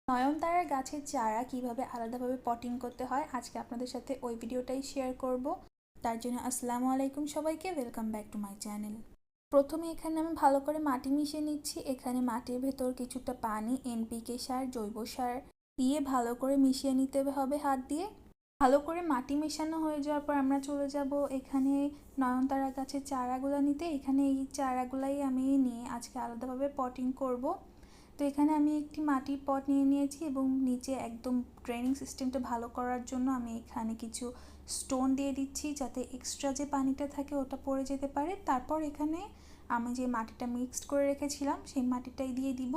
নয়নতারা গাছের চারা কিভাবে আলাদাভাবে পটিং করতে হয় আজকে আপনাদের সাথে ওই ভিডিওটাই শেয়ার করব। তার জন্য আসসালামু আলাইকুম সবাইকে, welcome back to my channel. প্রথমে এখানে আমি ভালো করে মাটি মিশিয়ে নিচ্ছি। এখানে মাটির ভেতর কিছুটা পানি, এনপিকে সার, জৈব সার দিয়ে ভালো করে মিশিয়ে নিতে হবে হাত দিয়ে। ভালো করে মাটি মেশানো হয়ে যাওয়ার পর আমরা চলে যাব এখানে নয়নতারা গাছের চারাগুলো নিতে। এখানে এই চারাগুলাই আমি নিয়ে আজকে আলাদাভাবে পটিং করব। তো এখানে আমি একটি মাটির পট নিয়ে নিয়েছি এবং নিচে একদম ড্রেনিং সিস্টেমটা ভালো করার জন্য আমি এখানে কিছু স্টোন দিয়ে দিচ্ছি যাতে এক্সট্রা যে পানিটা থাকে ওটা পড়ে যেতে পারে। তারপর এখানে আমি যে মাটিটা মিক্সড করে রেখেছিলাম সেই মাটিটাই দিয়ে দিব।